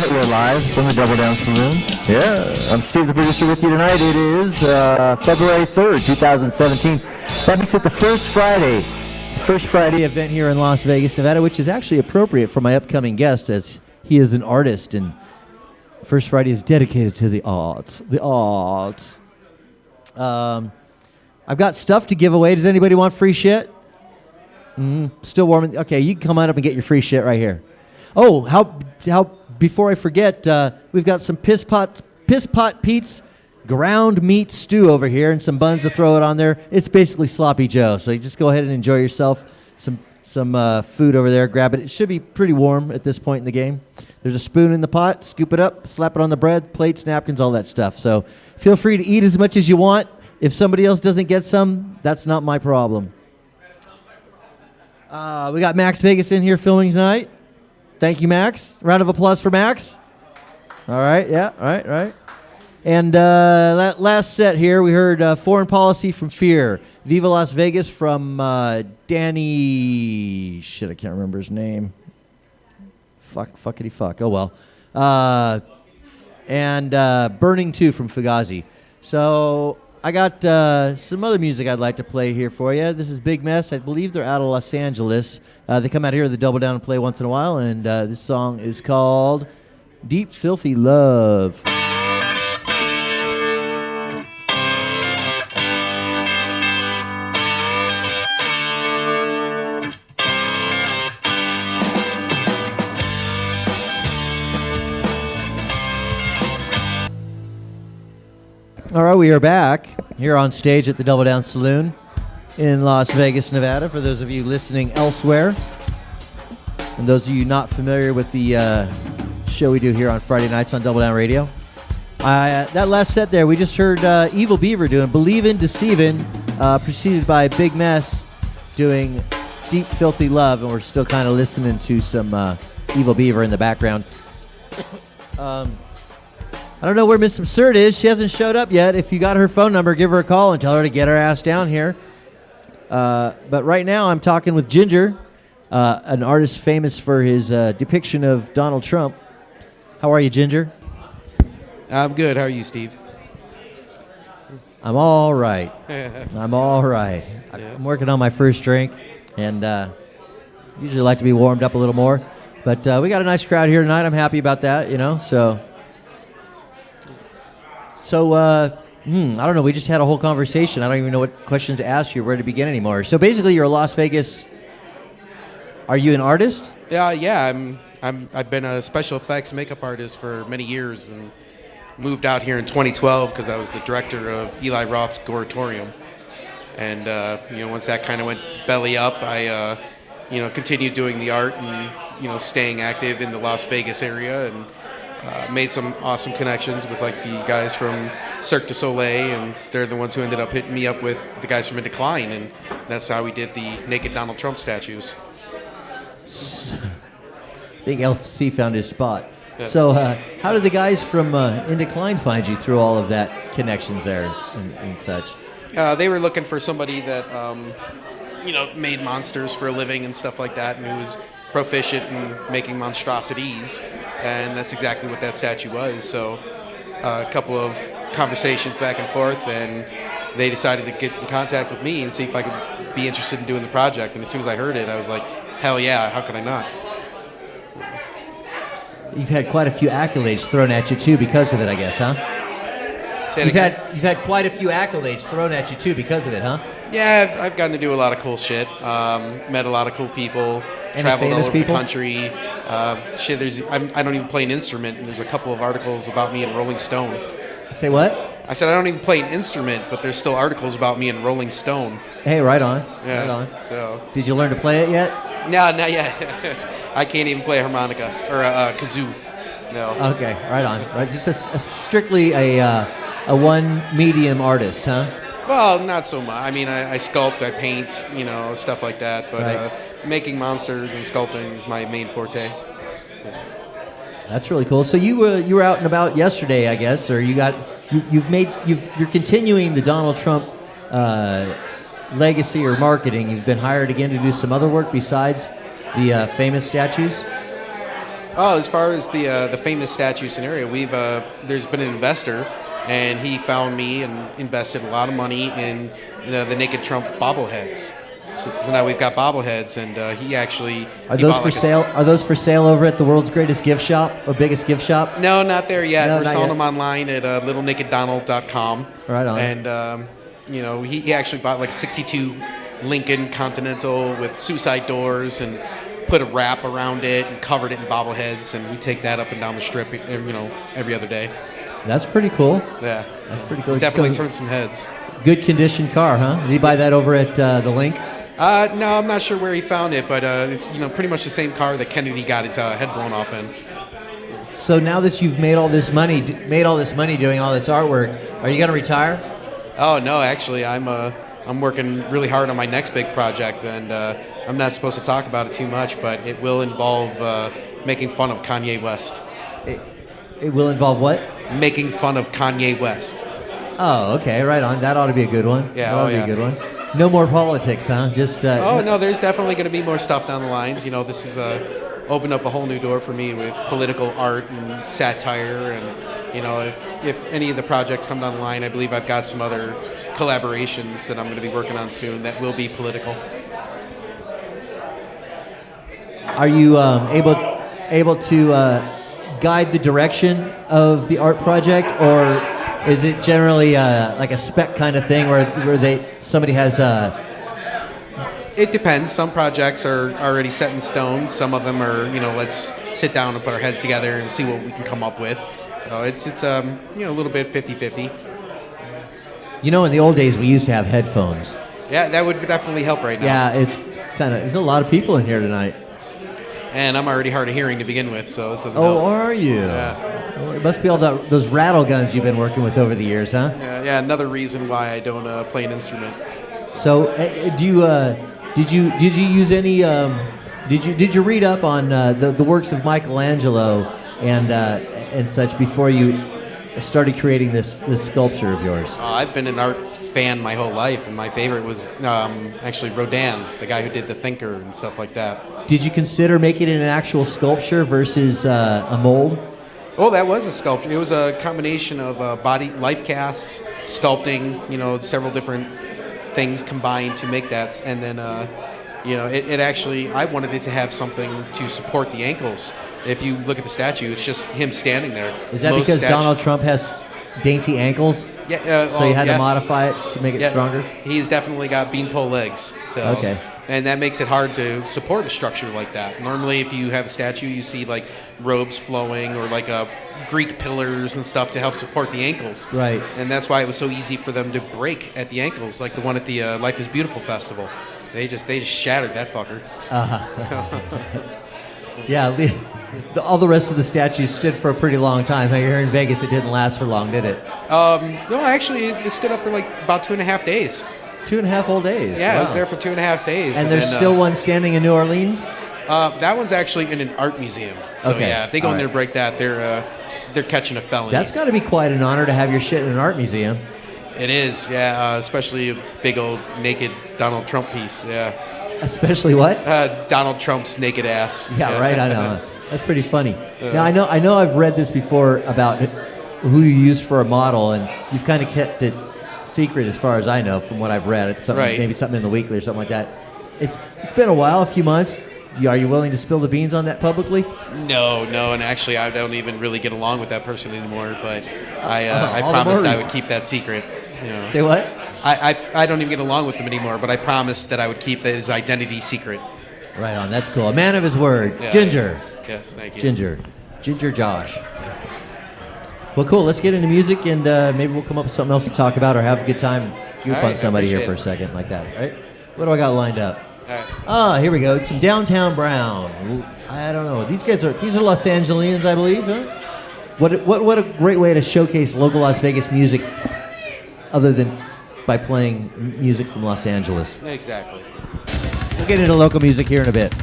right, we're live from the Double Down Saloon. Yeah, I'm Steve, the producer, with you tonight. It is February 3rd, 2017. That makes it the first Friday event here in Las Vegas, Nevada, which is actually appropriate for my upcoming guest, as he is an artist, and First Friday is dedicated to the arts. I've got stuff to give away. Does anybody want free shit? Still warm. Okay, you can come on up and get your free shit right here. Oh, how before I forget, we've got some Piss Pot Pete's ground meat stew over here and some buns to throw it on there. It's basically Sloppy Joe, so you just go ahead and enjoy yourself some food over there. Grab it. It should be pretty warm at this point in the game. There's a spoon in the pot. Scoop it up, slap it on the bread, plates, napkins, all that stuff. So feel free to eat as much as you want. If somebody else doesn't get some, that's not my problem. We got Max Vegas in here filming tonight. Thank you, Max. Round of applause for Max. All right, yeah, right. And that last set here, we heard Foreign Policy from Fear. Viva Las Vegas from Danny... Shit, I can't remember his name. Fuckity fuck. Oh, well. And Burning 2 from Fugazi. So I got some other music I'd like to play here for you. This is Big Mess. I believe they're out of Los Angeles. They come out here to the Double Down and play once in a while, and this song is called Deep Filthy Love. All right, we are back here on stage at the Double Down Saloon in Las Vegas, Nevada, for those of you listening elsewhere. And those of you not familiar with the show we do here on Friday nights on Double Down Radio. That last set there, we just heard Evil Beaver doing Believin' Deceivin', preceded by Big Mess doing Deep Filthy Love, and we're still kind of listening to some Evil Beaver in the background. I don't know where Miss Absurd is. She hasn't showed up yet. If you got her phone number, give her a call and tell her to get her ass down here. But right now I'm talking with Ginger, an artist famous for his depiction of Donald Trump. How are you, Ginger? I'm good. How are you, Steve? I'm all right. I'm all right. Yeah. I'm working on my first drink, and usually like to be warmed up a little more. But we got a nice crowd here tonight. I'm happy about that, So, I don't know. We just had a whole conversation. I don't even know what questions to ask you or where to begin anymore. So basically, you're a Las Vegas. Are you an artist? Yeah. I've been a special effects makeup artist for many years, and moved out here in 2012 because I was the director of Eli Roth's Goratorium. And once that kind of went belly up, I continued doing the art and staying active in the Las Vegas area, and made some awesome connections with like the guys from Cirque du Soleil, and they're the ones who ended up hitting me up with the guys from In Decline, and that's how we did the naked Donald Trump statues. I think LC found his spot. Yeah. So how did the guys from In Decline find you through all of that connections there and such? They were looking for somebody that made monsters for a living and stuff like that, and who was proficient in making monstrosities, and that's exactly what that statue was. So a couple of conversations back and forth, and they decided to get in contact with me and see if I could be interested in doing the project. And as soon as I heard it, I was like, hell yeah, how could I not? You've had quite a few accolades thrown at you too because of it, I guess, huh? You've had quite a few accolades thrown at you too because of it, huh? Yeah, I've gotten to do a lot of cool shit. Met a lot of cool people. Any traveled all over people? the country. I don't even play an instrument, and there's a couple of articles about me in Rolling Stone. Say what? I said I don't even play an instrument, but there's still articles about me in Rolling Stone. Hey, right on. Yeah. Right on. Yeah. Did you learn to play it yet? No, not yet. I can't even play a harmonica or a kazoo. No. Okay, right on. Right, just strictly a one medium artist, huh? Well, not so much. I mean, I sculpt, I paint, stuff like that. But right. Making monsters and sculpting is my main forte. That's really cool. So you were out and about yesterday, I guess, or you're continuing the Donald Trump legacy or marketing. You've been hired again to do some other work besides the famous statues. Oh, as far as the famous statue scenario, there's been an investor, and he found me and invested a lot of money in the Naked Trump bobbleheads. So now we've got bobbleheads, and he actually Are he those bought for sale? Are those for sale over at the world's greatest gift shop or biggest gift shop? No, not there yet. No, We're not selling yet. them online at littlenokeddonald.com. Right on. And he actually bought like 62 Lincoln Continental with suicide doors and put a wrap around it and covered it in bobbleheads, and we take that up and down the strip, every other day. That's pretty cool. Yeah, That's pretty cool. definitely So, turned some heads. good condition car, huh? Did he buy that over at the Link? No, I'm not sure where he found it, but it's pretty much the same car that Kennedy got his head blown off in. So now that you've made all this money doing all this artwork, are you gonna retire? Oh no, actually, I'm working really hard on my next big project, and I'm not supposed to talk about it too much, but it will involve making fun of Kanye West. It will involve what? Making fun of Kanye West. Oh, okay, right on. That ought to be a good one. Yeah, that ought to be a good one. No more politics, huh? Just. Oh no, there's definitely going to be more stuff down the lines. This is opened up a whole new door for me with political art and satire, and if any of the projects come down the line, I believe I've got some other collaborations that I'm going to be working on soon that will be political. Are you able to guide the direction of the art project, or is it generally like a spec kind of thing where somebody has It depends. Some projects are already set in stone. Some of them are, let's sit down and put our heads together and see what we can come up with. So it's a little bit 50-50. in the old days we used to have headphones. Yeah, that would definitely help right now. Yeah, it's kind of. There's a lot of people in here tonight. And I'm already hard of hearing to begin with, so this doesn't Oh, help. are you? Yeah. Well, it must be all those rattle guns you've been working with over the years, huh? Yeah, another reason why I don't play an instrument. So, did you use any? Did you read up on the works of Michelangelo and such before you started creating this sculpture of yours? I've been an art fan my whole life, and my favorite was actually Rodin, the guy who did The Thinker and stuff like that. Did you consider making it an actual sculpture versus a mold? Oh, that was a sculpture. It was a combination of body life casts, sculpting, several different things combined to make that. And then, it actually, I wanted it to have something to support the ankles. If you look at the statue, it's just him standing there. Is that because Donald Trump has dainty ankles? Yeah. So you had to yes. modify it to make it stronger? He's definitely got beanpole legs. So. Okay. And that makes it hard to support a structure like that. Normally, if you have a statue, you see like robes flowing or like Greek pillars and stuff to help support the ankles. Right. And that's why it was so easy for them to break at the ankles, like the one at the Life is Beautiful festival. They just shattered that fucker. Yeah, all the rest of the statues stood for a pretty long time. Here in Vegas, it didn't last for long, did it? No, actually, it stood up for like about 2.5 days. 2.5 whole days. Yeah, wow. I was there for 2.5 days. And there's still one standing in New Orleans? That one's actually in an art museum. So Okay. yeah, if they go in there and break that, they're catching a felony. That's got to be quite an honor to have your shit in an art museum. It is, yeah, especially a big old naked Donald Trump piece, yeah. Especially what? Donald Trump's naked ass. Yeah, right. I know. That's pretty funny. Now I know. I've read this before about who you used for a model, and you've kind of kept it secret as far as I know from what I've read. It's something, Right. maybe something in the weekly or something like that. It's been a while, a few months. Are you willing to spill the beans on that publicly? No, and actually I don't even really get along with that person anymore, but I all the promised I worries. would keep that secret. Say what? I don't even get along with him anymore, but I promised that I would keep his identity secret. Right on. That's cool. A man of his word. Yeah. Ginger. Yes, thank you. Ginger Josh. Well, cool. Let's get into music, and maybe we'll come up with something else to talk about or have a good time. Goof All on right, somebody I here appreciate for a second like that. Right? What do I got lined up? All right. Here we go. Some Downtown Brown. I don't know. These are Los Angeles, I believe. Huh? What a great way to showcase local Las Vegas music, other than by playing music from Los Angeles. Exactly. We'll get into local music here in a bit.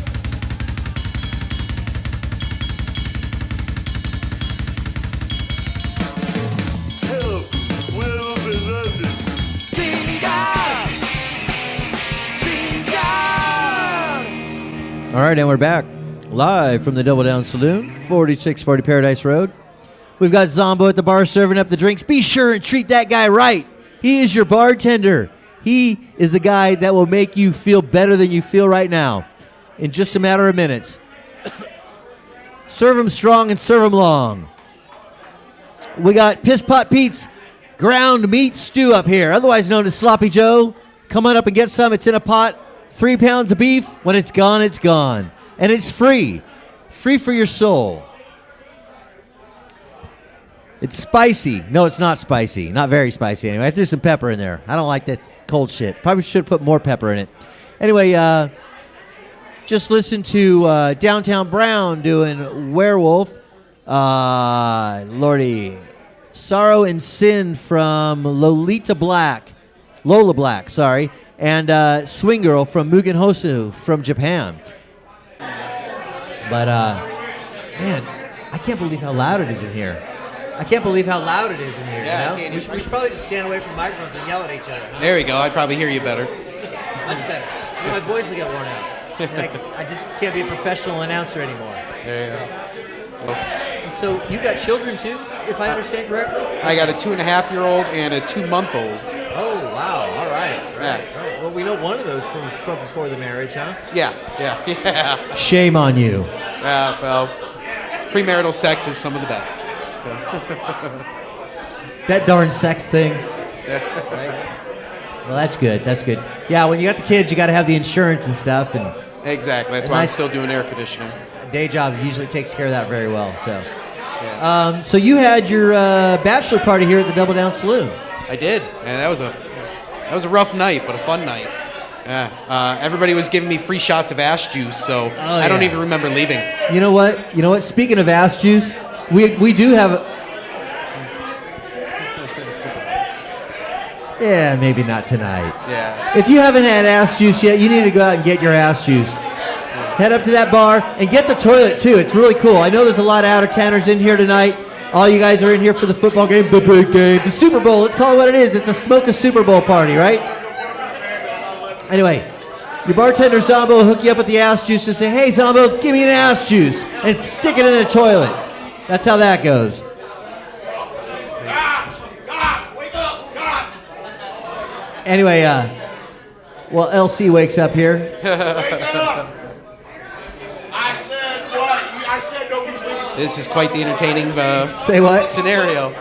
All right, and we're back. Live from the Double Down Saloon, 4640 Paradise Road. We've got Zombo at the bar serving up the drinks. Be sure and treat that guy right. He is your bartender. He is the guy that will make you feel better than you feel right now in just a matter of minutes. Serve him strong and serve him long. We got Piss Pot Pete's ground meat stew up here, otherwise known as Sloppy Joe. Come on up and get some. It's in a pot. 3 pounds of beef. When it's gone, it's gone. And it's free. Free for your soul. It's spicy. No, it's not spicy. Not very spicy anyway. I threw some pepper in there. I don't like that cold shit. Probably should have put more pepper in it. Anyway, just listen to Downtown Brown doing Werewolf. Lordy. Sorrow and Sin from Lola Black, sorry. And Swing Girl from Mugen Hosu from Japan. But, man, I can't believe how loud it is in here. I can't believe how loud it is in here. Yeah, you know? We should probably just stand away from the microphones and yell at each other. Huh? There we go. I'd probably hear you better. Much better. You know, my voice will get worn out. And I just can't be a professional announcer anymore. There you go. And so you got children too, if I understand correctly? I got a 2.5-year-old and a 2-month-old. Oh, wow. All right. Yeah. Right. Well, we know one of those from before the marriage, huh? Yeah. Shame on you. Yeah, well, premarital sex is some of the best. That darn sex thing. Right? Well, that's good. That's good. Yeah, when you got the kids, you got to have the insurance and stuff. And exactly. That's why I'm still doing air conditioning. Day job usually takes care of that very well. So, so you had your bachelor party here at the Double Down Saloon. I did, and that was a rough night, but a fun night. Yeah. Everybody was giving me free shots of ass juice, so I don't even remember leaving. You know what? Speaking of ass juice, we do have. Yeah, maybe not tonight. Yeah. If you haven't had ass juice yet, you need to go out and get your ass juice. Head up to that bar and get the toilet too. It's really cool. I know there's a lot of out-of-towners in here tonight. All you guys are in here for the football game, the big game, the Super Bowl. Let's call it what it is. It's a smoke a Super Bowl party, right? Anyway, your bartender Zombo will hook you up with the ass juice and say, "Hey Zombo, give me an ass juice," and stick it in the toilet. That's how that goes. Anyway, well, LC wakes up here. This is quite the entertaining Say what? scenario.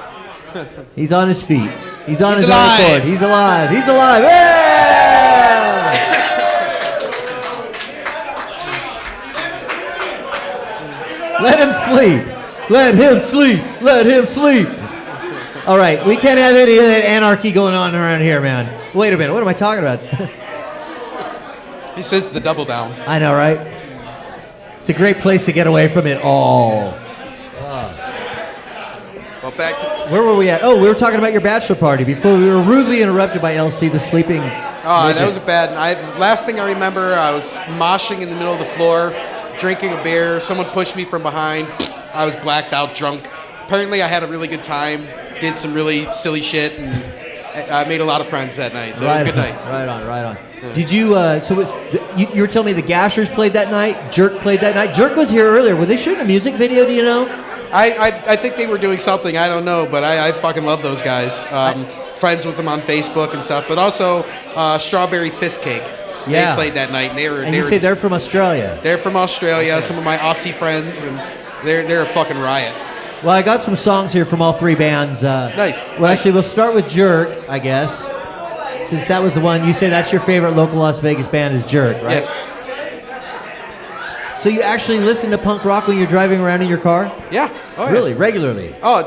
He's on his feet. He's on his alive. own accord. He's alive. He's alive. Yeah! Let him sleep. Let him sleep. Let him sleep. All right, we can't have any of that anarchy going on around here, man. Wait a minute, what am I talking about? He says the double down. I know, right? It's a great place to get away from it all. Well, back to... Where were we at? Oh, we were talking about your bachelor party before we were rudely interrupted by LC, the sleeping. Oh, that was a bad night. Last thing I remember, I was moshing in the middle of the floor, drinking a beer. Someone pushed me from behind. I was blacked out, drunk. Apparently, I had a really good time. Did some really silly shit, and I made a lot of friends that night, so it was a good night. Right on. Yeah. Did you, you were telling me the Gashers played that night, Jerk played that night. Jerk was here earlier. Were they shooting a music video, do you know? I think they were doing something, I don't know, but I fucking love those guys. Friends with them on Facebook and stuff, but also Strawberry Fist Cake. Yeah. They played that night, and they were... And you say they're from Australia? They're from Australia, some of my Aussie friends, and they're a fucking riot. Well, I got some songs here from all three bands. Nice. Well, actually, we'll start with Jerk, I guess. Since that was the one, you say that's your favorite local Las Vegas band is Jerk, right? Yes. So you actually listen to punk rock when you're driving around in your car? Yeah. Oh, yeah. Really? Regularly? Oh,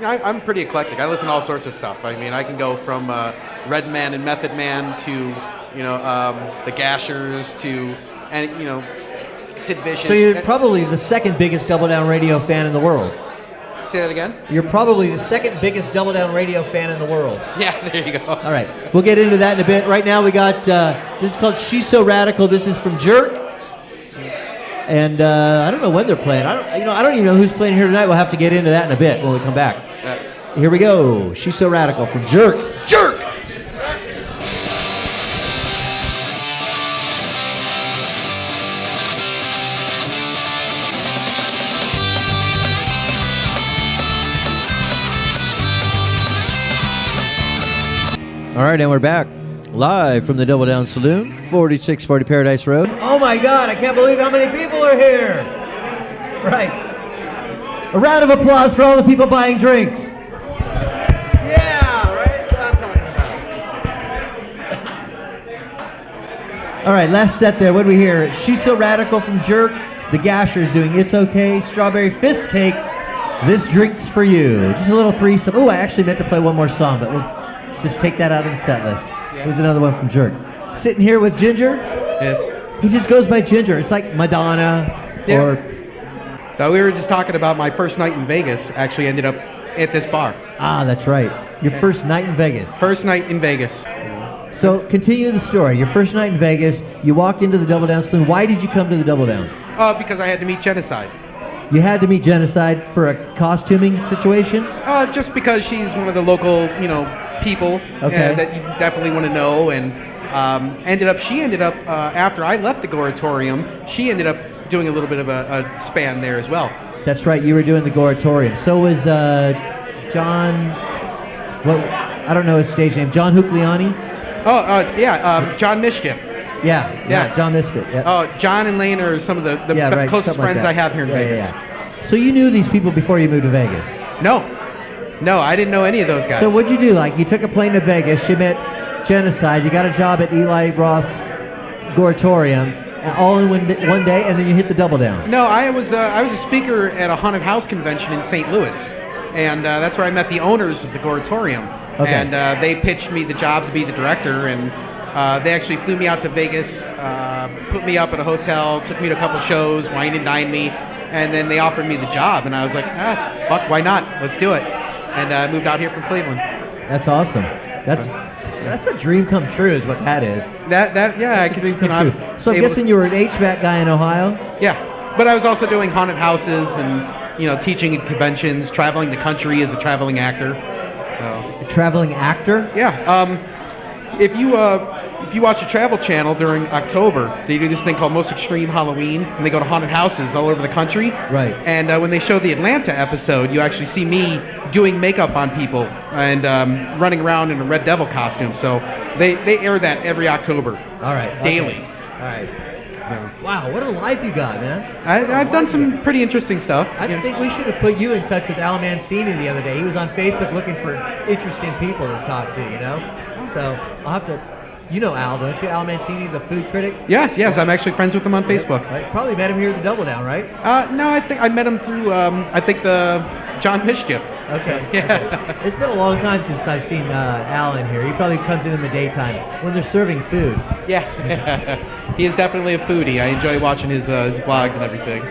I'm pretty eclectic. I listen to all sorts of stuff. I mean, I can go from Redman and Method Man to, the Gashers to, Sid Vicious. So you're probably the second biggest Double Down Radio fan in the world. Say that again? You're probably the second biggest Double Down Radio fan in the world. Yeah, there you go. All right, we'll get into that in a bit. Right now we got, this is called She's So Radical. This is from Jerk. And I don't know when they're playing. I don't even know who's playing here tonight. We'll have to get into that in a bit when we come back. Here we go. She's So Radical from Jerk. Jerk! All right, and we're back live from the Double Down Saloon, 4640 Paradise Road. Oh my God, I can't believe how many people are here. Right. A round of applause for all the people buying drinks. Yeah, right? That's what I'm talking about. All right, last set there. What do we hear? She's So Radical from Jerk. The Gashers doing It's Okay. Strawberry Fist Cake. This Drink's For You. Just a little threesome. Oh, I actually meant to play one more song, but we'll just take that out of the set list. Here's another one from Jerk. Sitting here with Ginger. Yes. He just goes by Ginger. It's like Madonna or... So we were just talking about my first night in Vegas. Actually ended up at this bar. Ah, that's right. Your first night in Vegas. First night in Vegas. So continue the story. Your first night in Vegas, you walked into the Double Down Saloon. Why did you come to the Double Down? Because I had to meet Genocide. You had to meet Genocide for a costuming situation? Just because she's one of the local, people that you definitely want to know, and she ended up after I left the Goratorium, she ended up doing a little bit of a span there as well. That's right, you were doing the Goratorium. So was John, I don't know his stage name, John Hucliani? John Mischief. Yeah, John Misfit. Yeah. Oh, John and Lane are some of the closest friends I have here in Vegas. Yeah. So you knew these people before you moved to Vegas? No, I didn't know any of those guys. So what'd you do? Like, you took a plane to Vegas, you met Genocide, you got a job at Eli Roth's Goratorium, all in one day, and then you hit the Double Down. No, I was a speaker at a haunted house convention in St. Louis, and that's where I met the owners of the Goratorium. Okay. And they pitched me the job to be the director, and they actually flew me out to Vegas, put me up at a hotel, took me to a couple shows, wine and dined me, and then they offered me the job, and I was like, fuck, why not? Let's do it. And I moved out here from Cleveland. That's awesome. That's a dream come true, is what that is. I could dream come true. So I'm guessing you were an HVAC guy in Ohio? Yeah, but I was also doing haunted houses and teaching at conventions, traveling the country as a traveling actor. A traveling actor? Yeah. If you watch the Travel Channel during October, they do this thing called Most Extreme Halloween, and they go to haunted houses all over the country. Right. And when they show the Atlanta episode, you actually see me doing makeup on people and running around in a Red Devil costume. So they air that every October. All right. Daily. Okay. All right. Wow, what a life you got, man. I've done some pretty interesting stuff. I think we should have put you in touch with Al Mancini the other day. He was on Facebook looking for interesting people to talk to, So I'll have to... You know Al, don't you? Al Mancini, the food critic? Yes. I'm actually friends with him on Facebook. Right. Probably met him here at the Double Down, right? No, I think I met him through, the John Mischief. Okay. Yeah. Okay. It's been a long time since I've seen Al in here. He probably comes in the daytime when they're serving food. Yeah. He is definitely a foodie. I enjoy watching his blogs and everything.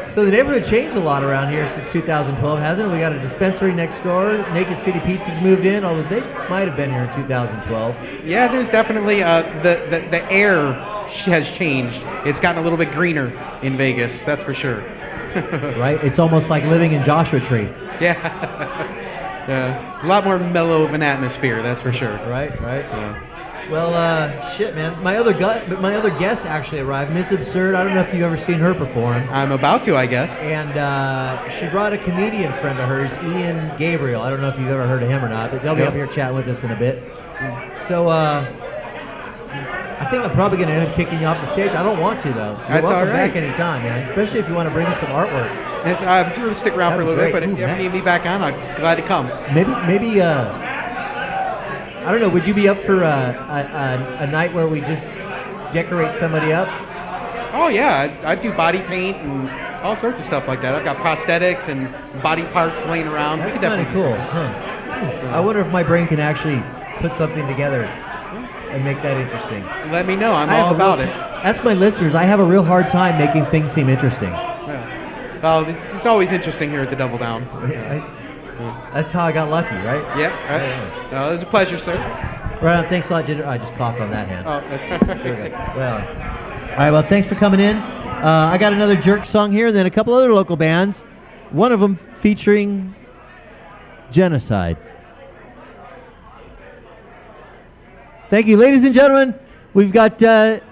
So the neighborhood changed a lot around here since 2012, hasn't it? We got a dispensary next door. Naked City Pizza's moved in, although they might have been here in 2012. Yeah, there's definitely the air has changed. It's gotten a little bit greener in Vegas, that's for sure. Right? It's almost like living in Joshua Tree. Yeah. It's a lot more mellow of an atmosphere, that's for sure. Right. Yeah. Well, shit, man. My other guest actually arrived, Miss Absurd. I don't know if you've ever seen her perform. I'm about to, I guess. And she brought a comedian friend of hers, Ian Gabriel. I don't know if you've ever heard of him or not, but they'll be up here chatting with us in a bit. So, I think I'm probably going to end up kicking you off the stage. I don't want to, though. You're welcome back anytime, man, especially if you want to bring us some artwork. I'm just going to stick around for a little bit, but if you ever need me back on, I'm glad to come. Maybe. I don't know, would you be up for a night where we just decorate somebody up? Oh, yeah. I do body paint and all sorts of stuff like that. I've got prosthetics and body parts laying around. That's kind of cool. Huh. I wonder if my brain can actually put something together and make that interesting. Let me know. I'm all about it. That's my listeners. I have a real hard time making things seem interesting. Yeah. Well, it's always interesting here at the Double Down. That's how I got lucky, right? Yeah. Right. It was a pleasure, sir. Right on. Thanks a lot, Ginger. I just coughed on that hand. Oh, that's all right. Here we go. Well, all right. Well, thanks for coming in. I got another Jerk song here, and then a couple other local bands. One of them featuring Genocide. Thank you, ladies and gentlemen. We've got the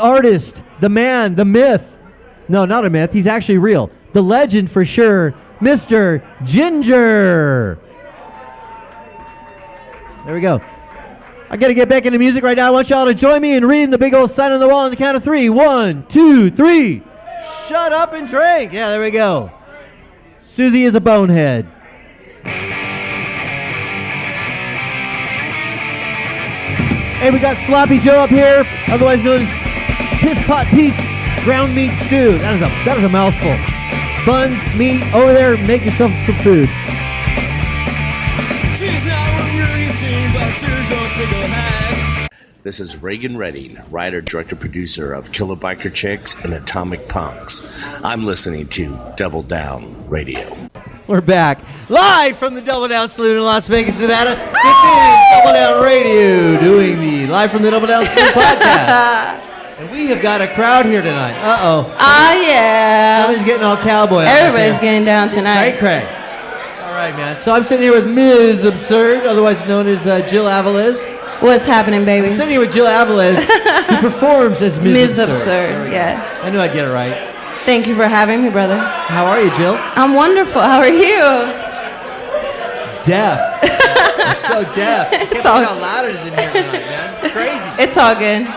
artist, the man, the myth. No, not a myth. He's actually real. The legend for sure. Mr. Ginger. There we go. I got to get back into music right now. I want y'all to join me in reading the big old sign on the wall on the count of 3. 1, 2, 3. Shut up and drink. Yeah, there we go. Susie is a bonehead. Hey, we got Sloppy Joe up here, otherwise known as Piss Pot Pete's ground meat stew. That is a mouthful. Buns, meat, over there, make yourself some food. She's not what really seen, but she's a bigger head. This is Reagan Redding, writer, director, producer of Killer Biker Chicks and Atomic Punks. I'm listening to Double Down Radio. We're back live from the Double Down Saloon in Las Vegas, Nevada. This is Double Down Radio doing the Live from the Double Down Saloon podcast. And we have got a crowd here tonight. Uh-oh. Yeah. Somebody's getting all cowboy. Everybody's getting down tonight. Craig. All right, man. So I'm sitting here with Mizz Absurd, otherwise known as Jill Avalez. What's happening, baby? I'm sitting here with Jill Avalez, who performs as Mizz Absurd. Yeah. I knew I'd get it right. Thank you for having me, brother. How are you, Jill? I'm wonderful. How are you? Deaf. I'm so deaf. I can't believe all- how loud it is in here tonight, man. It's crazy. It's all good.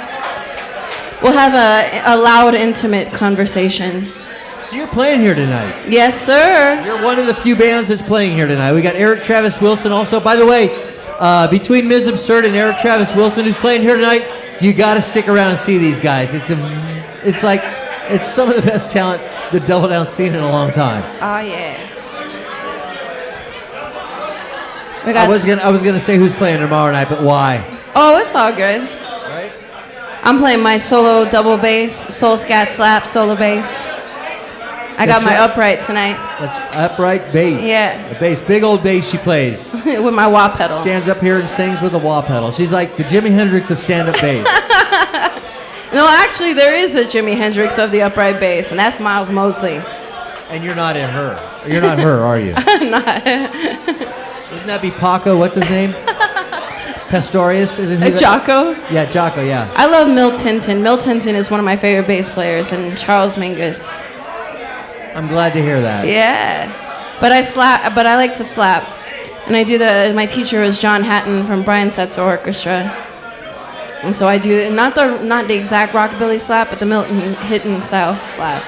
We'll have a loud, intimate conversation. So you're playing here tonight. Yes, sir. You're one of the few bands that's playing here tonight. We got Eric Travis Wilson also. By the way, between Mizz Absurd and Eric Travis Wilson, who's playing here tonight, you got to stick around and see these guys. It's some of the best talent the Double Down's seen in a long time. Oh, yeah. I was gonna say who's playing tomorrow night, but why? Oh, it's all good. Right? I'm playing my solo double bass, soul scat slap, solo bass. I got my upright tonight. That's upright bass. Yeah. The bass, big old bass she plays. With my wah pedal. Stands up here and sings with a wah pedal. She's like the Jimi Hendrix of stand-up bass. No, actually, there is a Jimi Hendrix of the upright bass, and that's Miles Mosley. And you're not in her. You're not her, are you? I'm not. Wouldn't that be Paco? What's his name? Pastorius? Isn't he? Jocko? Yeah, Jocko, yeah. I love Milt Hinton. Milt Hinton is one of my favorite bass players, and Charles Mingus. I'm glad to hear that. Yeah. But I like to slap. And I do my teacher was John Hatton from Brian Setzer Orchestra. And so I do not the exact rockabilly slap, but the Milton Hinton style slap.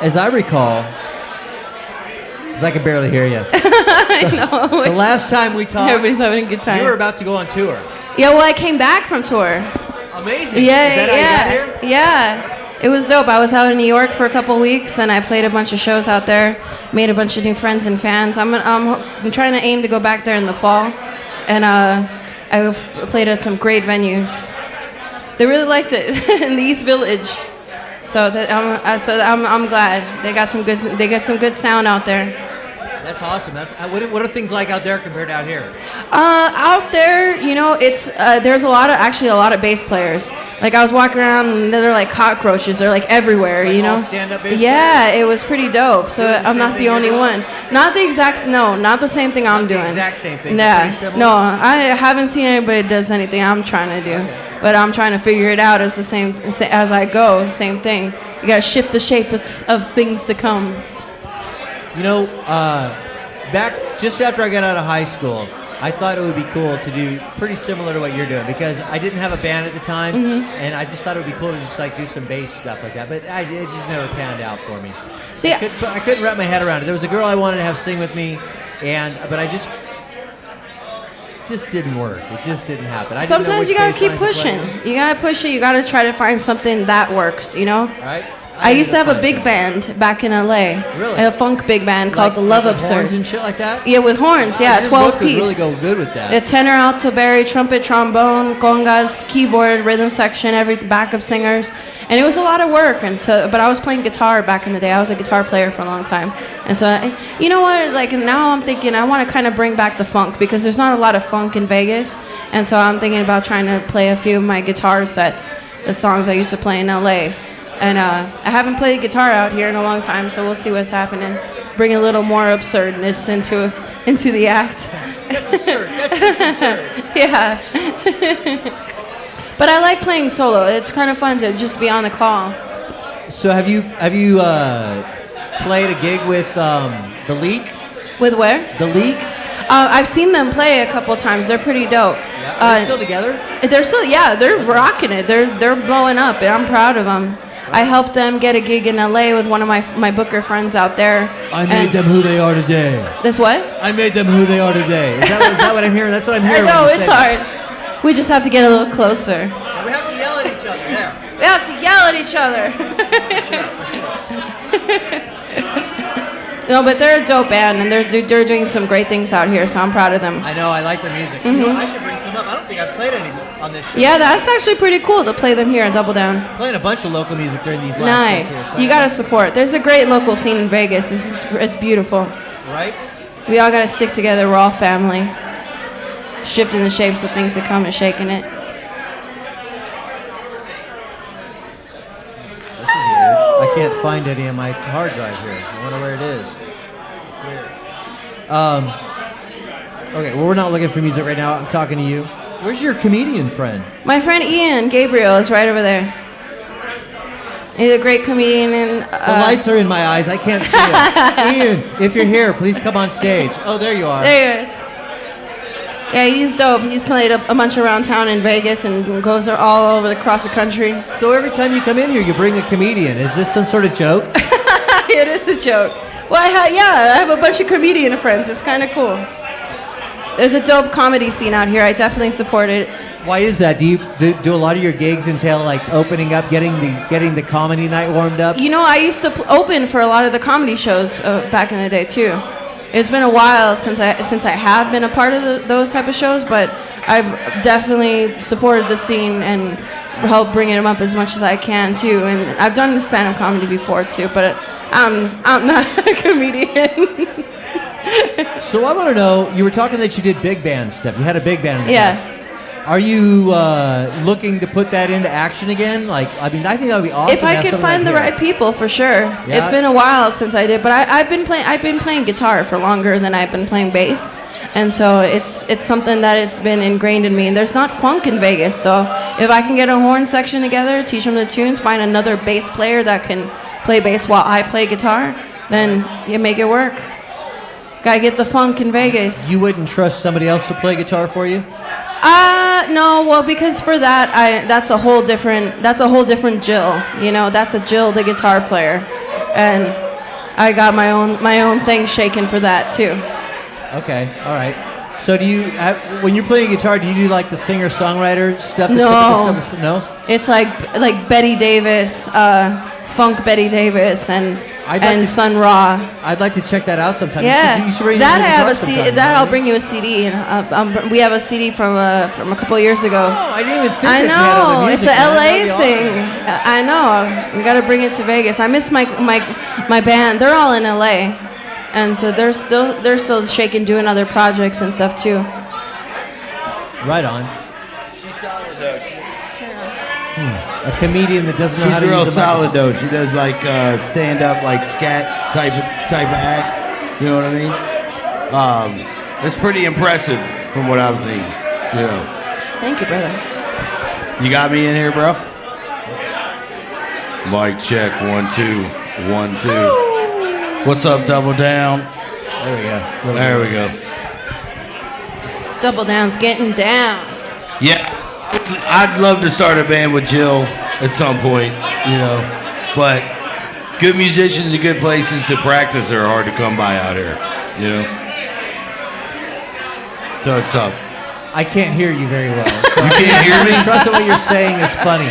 As I recall, because I can barely hear you. I know. The last time we talked, Everybody's having a good time. you were about to go on tour. Yeah, well, I came back from tour. Amazing. Yeah, Is that how you got here? Yeah. It was dope. I was out in New York for a couple weeks, and I played a bunch of shows out there, made a bunch of new friends and fans. I'm trying to aim to go back there in the fall, and I played at some great venues. They really liked it in the East Village, so I'm glad they got some good sound out there. That's awesome. What are things like out there compared to out here? Out there, it's there's a lot of bass players. Like I was walking around and they're like cockroaches. They're like everywhere, Like you know. all stand-up bass Yeah, it was pretty dope. So Doing the I'm same not thing the only you're one. doing? Not the same thing I'm doing. The exact same thing. Pretty Yeah. similar? No, I haven't seen anybody that does anything I'm trying to do. Okay. But I'm trying to figure it out as the same as I go. Same thing. You gotta shift the shape of things to come. Back just after I got out of high school, I thought it would be cool to do pretty similar to what you're doing because I didn't have a band at the time, and I just thought it would be cool to just like do some bass stuff like that. But it just never panned out for me. See, I couldn't wrap my head around it. There was a girl I wanted to have sing with me, but I just didn't work. It just didn't happen. I didn't know sometimes which you gotta bass keep lines to pushing. play. You gotta push it. You gotta try to find something that works. Right? I used to have a ended up big finding band back in LA. Really? A funk big band called the like Love with horns Absurd. and shit like that. Yeah, with horns. Yeah, Your 12 book would piece. really go good with that. A tenor, alto, bari, trumpet, trombone, congas, keyboard, rhythm section, backup singers, and it was a lot of work. But I was playing guitar back in the day. I was a guitar player for a long time, and so you know what? Like now I'm thinking I want to kind of bring back the funk because there's not a lot of funk in Vegas, and so I'm thinking about trying to play a few of my guitar sets, the songs I used to play in LA. And I haven't played guitar out here in a long time, so we'll see what's happening. Bring a little more absurdness into the act. That's absurd. That's just absurd. Yeah. But I like playing solo. It's kind of fun to just be on the call. So have you played a gig with the Leak? With where? The Leak? I've seen them play a couple times. They're pretty dope. Yeah. Are they still together? They're rocking it. They're blowing up. I'm proud of them. I helped them get a gig in LA with one of my booker friends out there. I made them who they are today. This what? I made them who they are today. Is that what I'm hearing? That's what I'm I hearing. know, it's hard. We just have to get a little closer. We have to yell at each other. Yeah. We have to yell at each other. No, but they're a dope band, and they're doing some great things out here, so I'm proud of them. I know. I like their music. You know, I should bring some up. I don't think I've played any on this show. Yeah, that's actually pretty cool to play them here and Double Down. Playing a bunch of local music during these last Nice. shows here, so You gotta support. There's a great local scene in Vegas. It's beautiful. Right? We all gotta stick together. We're all family. Shifting the shapes of things to come and shaking it. This is weird. I can't find any on my hard drive here. I wonder where it is. It's weird. Okay, well, we're not looking for music right now. I'm talking to you. Where's your comedian friend? My friend Ian Gabriel is right over there. He's a great comedian, and The lights are in my eyes. I can't see him. Ian, if you're here, please come on stage. Oh, there you are. there he is. Yeah, he's dope. He's played a bunch around town in Vegas and goes all over across the country. So every time you come in here, you bring a comedian. Is this some sort of joke? It is a joke. Well, I have a bunch of comedian friends. It's kind of cool. There's a dope comedy scene out here. I definitely support it. Why is that? Do a lot of your gigs entail like opening up, getting the comedy night warmed up? You know, I used to open for a lot of the comedy shows back in the day too. It's been a while since I have been a part of those type of shows, but I've definitely supported the scene and helped bring them up as much as I can too. And I've done stand-up comedy before too, but I'm not a comedian. So I want to know, you were talking that you did big band stuff. You had a big band in the Yeah. past. Are you looking to put that into action again? Like, I mean, I think that would be awesome. If I could find the right people, for sure. Yeah? It's been a while since I did, but I've been playing guitar for longer than I've been playing bass, and so it's something that it's been ingrained in me. And there's not funk in Vegas, so if I can get a horn section together, teach them the tunes, find another bass player that can play bass while I play guitar, then you make it work. Gotta get the funk in Vegas. You wouldn't trust somebody else to play guitar for you? No, well, because for that, that's a whole different Jill. You know, that's a Jill, the guitar player, and I got my own thing shaking for that too. Okay, all right. So do you, when you're playing guitar, do you do like the singer-songwriter stuff? No. No? It's like Betty Davis, funk Betty Davis, and Sun Ra. I'd like to check that out sometime. Yeah, You should bring that in I the have a guitar CD. sometime, That you know I'll what I mean? bring you a CD. And we have a CD from a couple of years ago. Oh, I didn't even think I that you had other know, music, it's an man. LA That'd be thing. awesome. I know. We got to bring it to Vegas. I miss my band. They're all in LA, and so they're still shaking, doing other projects and stuff too. Right on. She's solid though. A comedian that doesn't know how She's to real use a solid microphone. though. She does like stand up, like scat type of act. You know what I mean? It's pretty impressive from what I've seen. You know. Thank you, brother. You got me in here, bro? Mic check, 1 2 1 2. What's up, Double Down? There we go. There we go. Double Down's getting down. Yeah, I'd love to start a band with Jill at some point, you know. But good musicians and good places to practice are hard to come by out here, you know. So it's tough. I can't hear you very well. So You can't hear me? trust that what you're saying is funny.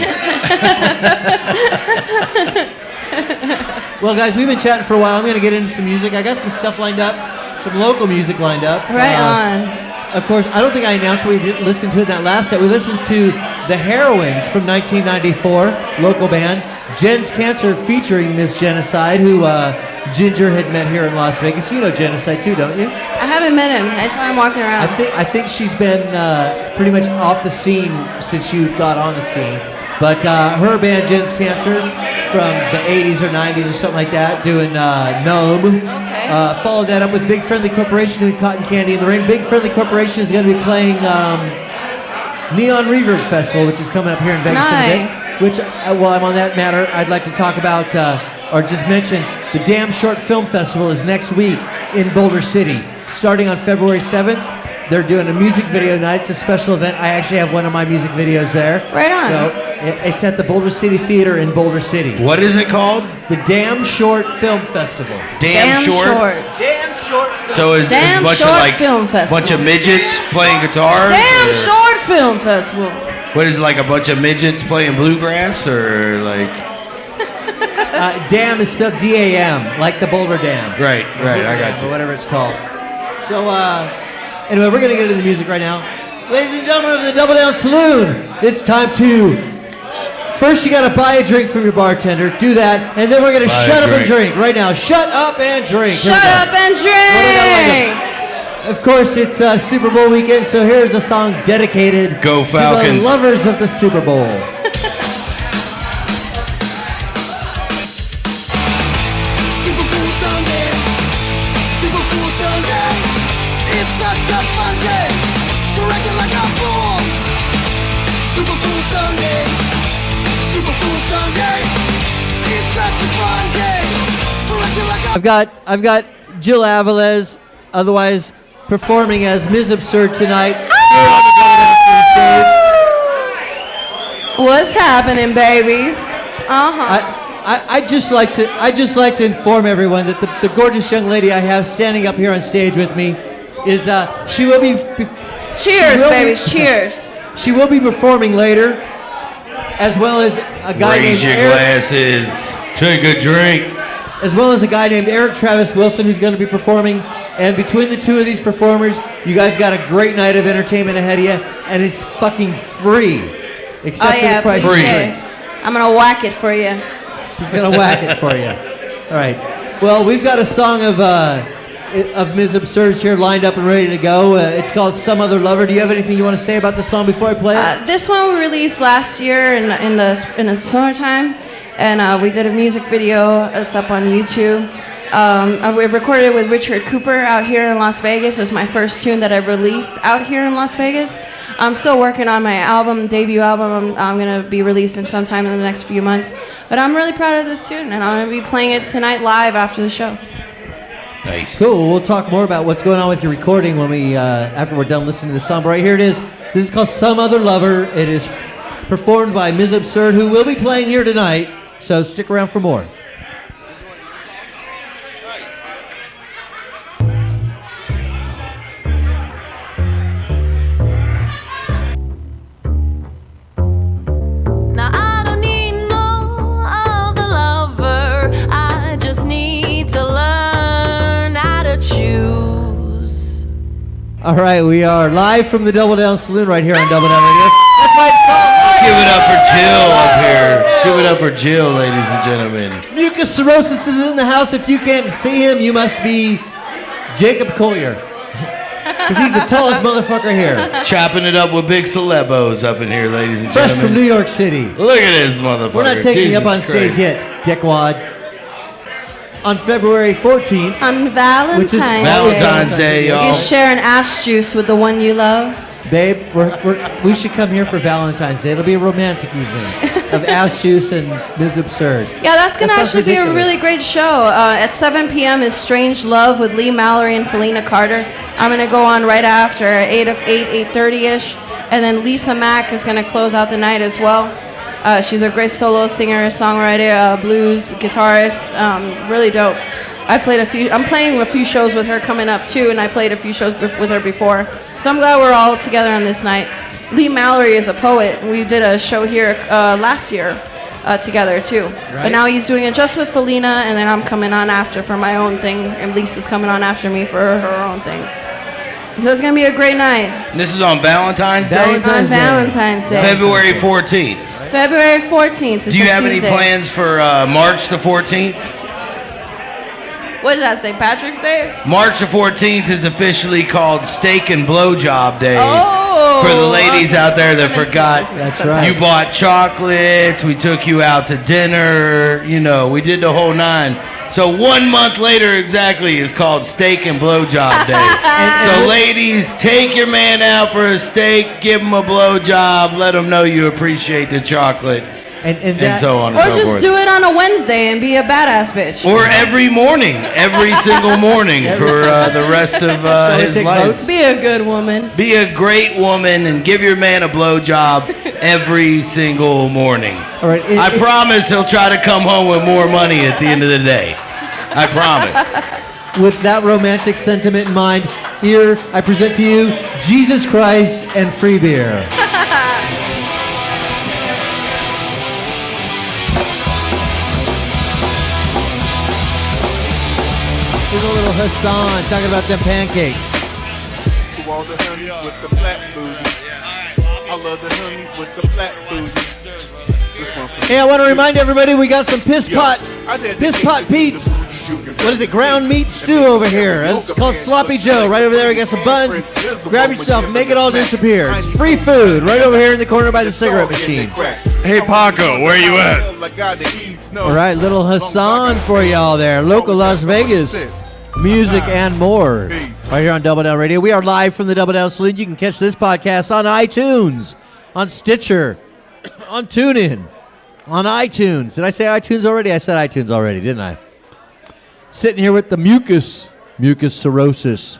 Well, guys, we've been chatting for a while. I'm going to get into some music. I got some stuff lined up, some local music lined up. Right on. Of course, I don't think I announced we didn't listen to it in that last set. We listened to The Heroines from 1994, local band. Jen's Cancer featuring Mizz Genocide, who Ginger had met here in Las Vegas. You know Genocide too, don't you? I haven't met him. That's why I'm walking around. I think she's been pretty much off the scene since you got on the scene. But her band, Jen's Cancer, from the 80s or 90s or something like that, doing Gnome. Okay. Followed that up with Big Friendly Corporation doing Cotton Candy in the Rain. Big Friendly Corporation is going to be playing Neon Reverb Festival, which is coming up here in Vegas in a bit. Nice. Which, while I'm on that matter, I'd like to talk about, or just mention, the Damn Short Film Festival is next week in Boulder City. starting on February 7th. They're doing a music video night. It's a special event. I actually have one of my music videos there. Right on. So it's at the Boulder City Theater in Boulder City. What is it called? The Damn Short Film Festival. Damn short. Damn Short Film So is Damn a bunch Short of like Film Festival. bunch of midgets playing guitars? Damn or- Short Film Festival. What is it, like a bunch of midgets playing bluegrass or like? Dam is spelled D-A-M, like the Boulder Dam. Right, I got Or you. whatever it's called. So, anyway, we're going to get into the music right now. Ladies and gentlemen of the Double Down Saloon, it's time to... First, you got to buy a drink from your bartender. Do that, and then we're going to Buy a shut up and drink. drink right now. Shut up and drink. Here we Shut go. up and What do we got lined drink. up? Of course, it's Super Bowl weekend, so here's a song dedicated Go to Falcons. the lovers of the Super Bowl. Super Bowl Sunday, Super Bowl Sunday. It's such a fun day for acting like a fool. Super Bowl Sunday, Super Bowl Sunday. It's such a fun day for acting like a I've got Jill Avilés, otherwise performing as Mizz Absurd tonight. Here on the Double Down Saloon stage. What's happening, babies? Uh-huh. I just like to inform everyone that the gorgeous young lady I have standing up here on stage with me is she will be Cheers, will be- babies. Cheers. she will be performing later, as well as a guy Raise named your Eric, glasses. Take a drink. as well as a guy named Eric Travis Wilson who's going to be performing. And between the two of these performers, you guys got a great night of entertainment ahead of you, and it's fucking free, except Oh for yeah, the price please of do. drinks. I'm gonna whack it for you. She's gonna whack it for you. All right. Well, we've got a song of Ms. Absurd's here lined up and ready to go. It's called "Some Other Lover." Do you have anything you want to say about the song before I play it? This one we released last year in the summertime, and we did a music video. It's up on YouTube. We recorded it with Richard Cooper out here in Las Vegas. It was my first tune that I released out here in Las Vegas. I'm still working on my debut album. I'm going to be releasing sometime in the next few months. But I'm really proud of this tune, and I'm going to be playing it tonight live after the show. Nice. Cool. We'll talk more about what's going on with your recording when we after we're done listening to the song. But right here it is. This is called "Some Other Lover." It is performed by Ms. Absurd, who will be playing here tonight. So stick around for more. Now I don't need no other lover. I just need to learn how to choose. All right, we are live from the Double Down Saloon right here on Double Down Radio. That's why it's called Give it up for Jill up here. Give it up for Jill, ladies and gentlemen. Mucus Cirrhosis is in the house. If you can't see him, you must be Jacob Collier. Because he's the tallest motherfucker here. Chopping it up with big celebos up in here, ladies and Fresh gentlemen. from New York City. Look at this motherfucker. We're not taking you up on Jesus stage Christ. yet, dickwad. On February 14th, On Valentine's Day. Valentine's Day, y'all. You share an ass juice with the one you love. babe, we should come here for Valentine's Day. It'll be a romantic evening of ass juice and Ms. Absurd. Yeah, that's going to That sounds actually be a ridiculous. really great show. At 7 p.m. is Strange Love with Lee Mallory and Felina Carter. I'm going to go on right after, 8:30-ish. And then Lisa Mack is going to close out the night as well. She's a great solo singer, songwriter, blues guitarist. Really dope. I'm playing a few shows with her coming up too, and I played a few shows with her before. So I'm glad we're all together on this night. Lee Mallory is a poet. We did a show here last year together too. But now he's doing it just with Felina, and then I'm coming on after for my own thing, and Lisa's coming on after me for her own thing. So it's gonna be a great night. This is on Valentine's Day? On Valentine's Day. February 14th. February 14th. Do you have any plans for March the 14th? What does that say? Patrick's Day? March the 14th is officially called Steak and Blowjob Day. Oh! For the ladies out there that forgot, That's right. you bought chocolates, we took you out to dinner, we did the whole nine. So 1 month later exactly is called Steak and Blowjob Day. So ladies, take your man out for a steak, give him a blowjob, let him know you appreciate the chocolate. And so on and Or so just forth. do it on a Wednesday and be a badass bitch. Or every morning, every single morning for the rest of his take life. votes? Be a good woman. Be a great woman and give your man a blowjob every single morning. All right, I promise he'll try to come home with more money at the end of the day. I promise. with that romantic sentiment in mind, here I present to you Jesus Christ and free beer. Here's a little Hassan talking about them pancakes. To all the honeys with the black booty. I love the honeys with the black booty. Hey, I want to remind everybody we got some piss pot Pete's. What is it? Ground meat stew over here. It's called Sloppy Joe. Right over there, we got some buns. Grab yourself, make it all disappear. It's free food right over here in the corner by the cigarette machine. Hey, Paco, where you at? All right, little Hassan for y'all there. Local Las Vegas. Music and more. Right here on Double Down Radio. We are live from the Double Down Saloon. You can catch this podcast on iTunes, on Stitcher, on TuneIn, on iTunes. Did I say iTunes already? I said iTunes already, didn't I? Sitting here with the Mucus Cirrhosis.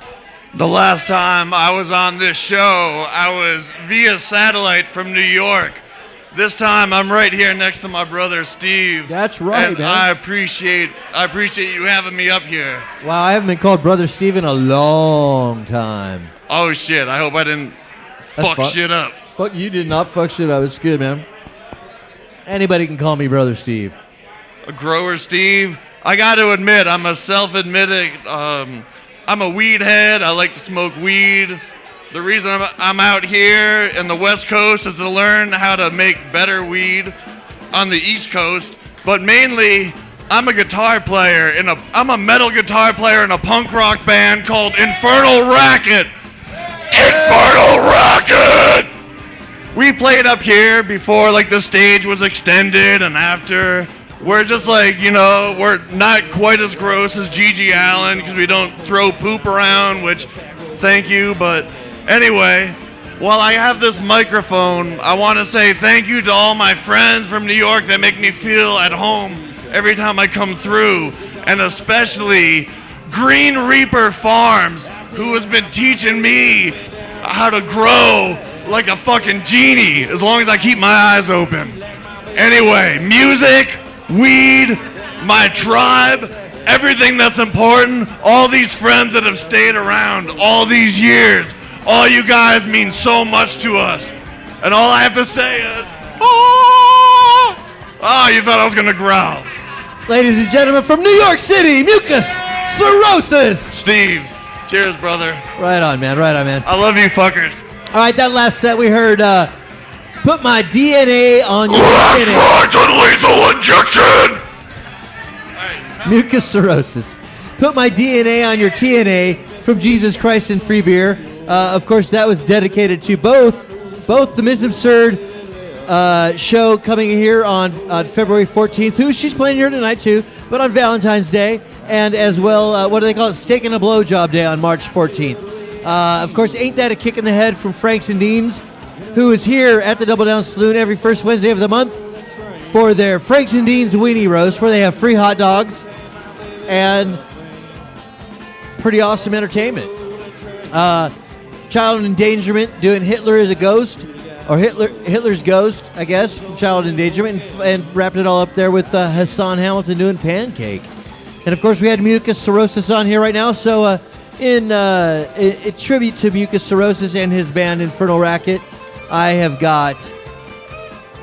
The last time I was on this show, I was via satellite from New York. This time I'm right here next to my brother Steve. That's right, and man. I appreciate you having me up here. Wow, I haven't been called Brother Steve in a long time. Oh shit, I hope I didn't fuck shit up. Fuck, you did not fuck shit up. It's good, man. Anybody can call me Brother Steve. A grower Steve. I got to admit, I'm a self-admitted, I'm a weed head. I like to smoke weed. The reason I'm out here in the West Coast is to learn how to make better weed on the East Coast. But mainly, I'm a guitar player I'm a metal guitar player in a punk rock band called Infernal Racket. Infernal Racket! We played up here before like the stage was extended and after. We're just like, we're not quite as gross as Gigi Allen because we don't throw poop around, which, thank you. But anyway, while I have this microphone, I want to say thank you to all my friends from New York that make me feel at home every time I come through. And especially Green Reaper Farms, who has been teaching me how to grow like a fucking genie as long as I keep my eyes open. Anyway, music, weed, my tribe, everything that's important, all these friends that have stayed around all these years, all you guys mean so much to us. And all I have to say is, oh, you thought I was gonna growl. Ladies and gentlemen, from New York City, Mucus Cirrhosis. Steve, cheers, brother. Right on, man. Right on, man. I love you fuckers. All right, that last set we heard, Put My DNA on Your DNA. Lethal injection. Mucus Cirrhosis. Put My DNA on Your TNA from Jesus Christ and Free Beer. Of course, that was dedicated to both the Mizz Absurd show coming here on February 14th. She's playing here tonight too, but on Valentine's Day, and as well, what do they call it? Steak and a Blowjob Day on March 14th. Of course, Ain't That a Kick in the Head from Franks and Deans, who is here at the Double Down Saloon every first Wednesday of the month for their Franks and Deans Weenie Roast, where they have free hot dogs and pretty awesome entertainment. Child Endangerment doing Hitler as a Ghost, or Hitler's Ghost, I guess, from Child Endangerment, and wrapped it all up there with Hassan Hamilton doing Pancake. And of course, we had Mucus Cirrhosis on here right now, so in tribute to Mucus Cirrhosis and his band Infernal Racket, I have got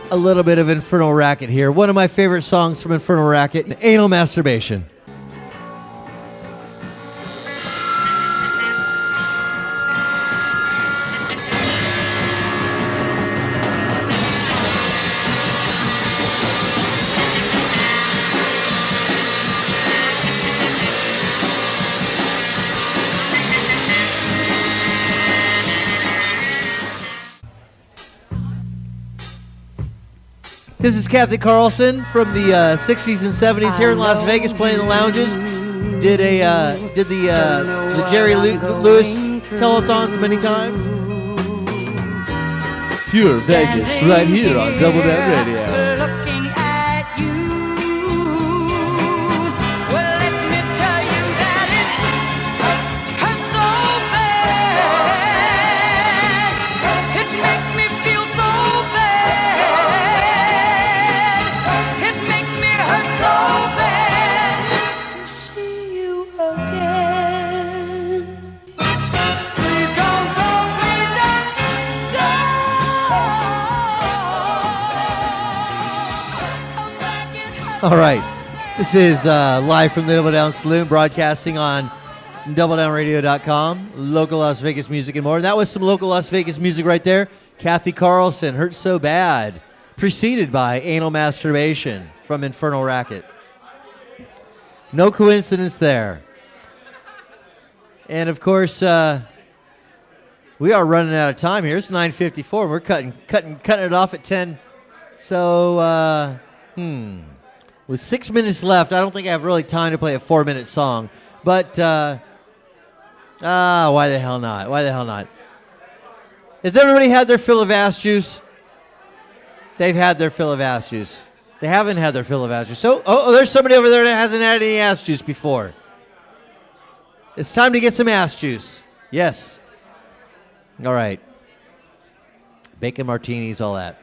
a little bit of Infernal Racket here. One of my favorite songs from Infernal Racket, Anal Masturbation. This is Kathy Carlson from the 60s and 70s here in Las Vegas, playing the lounges. Did the Jerry Lewis telethons many times. Pure Vegas, right here on Double Down Radio. All right. This is live from the Double Down Saloon, broadcasting on DoubleDownRadio.com, local Las Vegas music and more. That was some local Las Vegas music right there. Kathy Carlson, Hurt So Bad, preceded by Anal Masturbation from Infernal Racket. No coincidence there. And, of course, we are running out of time here. It's 9:54. We're cutting it off at 10. So, with 6 minutes left, I don't think I have really time to play a 4-minute song. But, why the hell not? Why the hell not? Has everybody had their fill of ass juice? They've had their fill of ass juice. They haven't had their fill of ass juice. So, there's somebody over there that hasn't had any ass juice before. It's time to get some ass juice. Yes. All right. Bacon martinis, all that.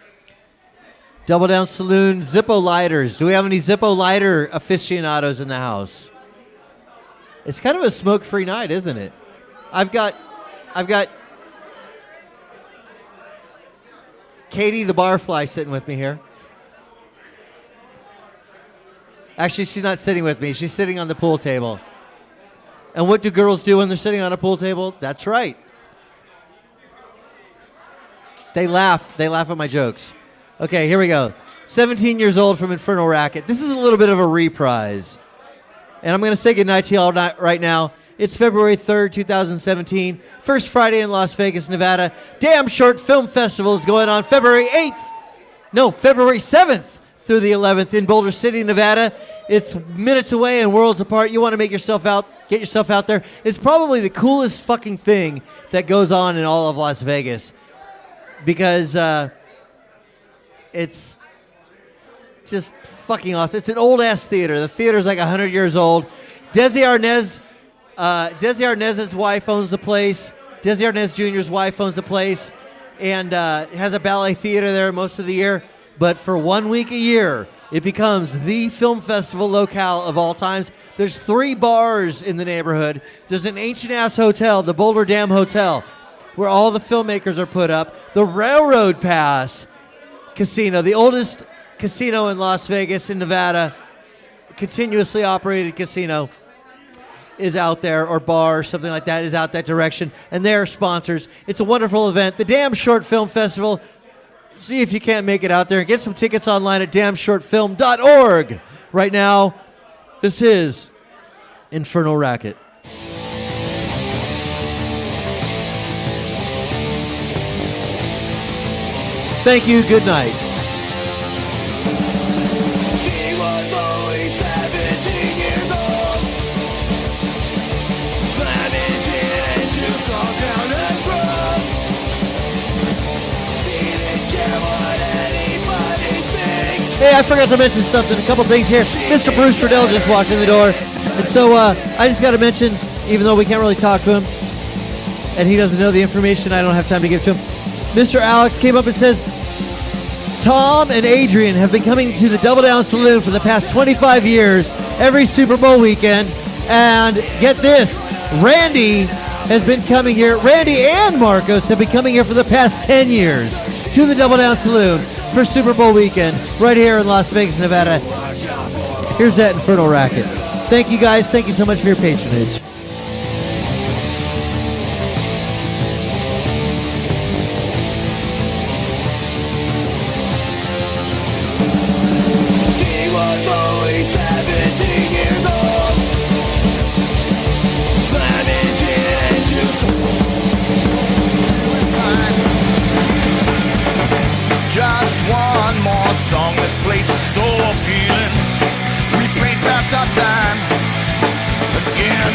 Double Down Saloon, Zippo lighters. Do we have any Zippo lighter aficionados in the house? It's kind of a smoke-free night, isn't it? I've got Katie the barfly sitting with me here. Actually, she's not sitting with me. She's sitting on the pool table. And what do girls do when they're sitting on a pool table? That's right. They laugh. They laugh at my jokes. Okay, here we go. 17 years old from Infernal Racket. This is a little bit of a reprise. And I'm going to say goodnight to you all right now. It's February 3rd, 2017. First Friday in Las Vegas, Nevada. Damn Short Film Festival is going on February 7th through the 11th in Boulder City, Nevada. It's minutes away and worlds apart. You want to get yourself out there. It's probably the coolest fucking thing that goes on in all of Las Vegas. Because it's just fucking awesome. It's an old-ass theater. The theater's like 100 years old. Desi Arnaz's wife owns the place. Desi Arnaz Jr.'s wife owns the place. And has a ballet theater there most of the year. But for 1 week a year, it becomes the film festival locale of all times. There's 3 bars in the neighborhood. There's an ancient-ass hotel, the Boulder Dam Hotel, where all the filmmakers are put up. The Railroad Pass Casino, the oldest casino in Las Vegas in Nevada, continuously operated casino, is out there, or bar or something like that is out that direction, and they're sponsors. It's a wonderful event. The Damn Short Film Festival. See if you can't make it out there and get some tickets online at damnshortfilm.org. Right now, this is Infernal Racket. Thank you. Good night. She was only 17 years old, slamming gin and juice all down her throat. She didn't care what anybody thinks. Hey, I forgot to mention something. A couple things here. Mr. Bruce Riddell just walked in the door. And so I just got to mention, even though we can't really talk to him, and he doesn't know the information I don't have time to give to him, Mr. Alex came up and says, Tom and Adrian have been coming to the Double Down Saloon for the past 25 years, every Super Bowl weekend. And get this, Randy has been coming here. Randy and Marcos have been coming here for the past 10 years to the Double Down Saloon for Super Bowl weekend right here in Las Vegas, Nevada. Here's that Infernal Racket. Thank you guys. Thank you so much for your patronage. She was only 17 years old, slamming gin and juice. Just one more song, this place is so appealing. We played past our time again.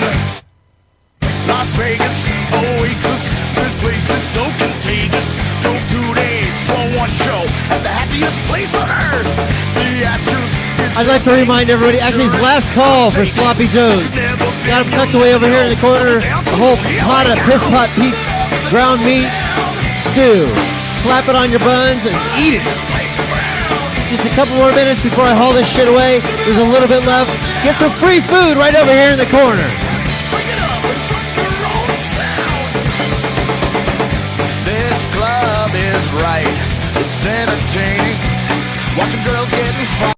Las Vegas, Oasis, this place is so contagious. Drove 2 days for one show at the happiest place on earth. The Astros. I'd like to remind everybody, actually it's last call for Sloppy Joe's. Got him tucked away over here in the corner. A whole pot of Piss Pot Pete's ground meat stew. Slap it on your buns and eat it. Just a couple more minutes before I haul this shit away. There's a little bit left. Get some free food right over here in the corner. This club is right, it's entertaining. Watching girls getting fun.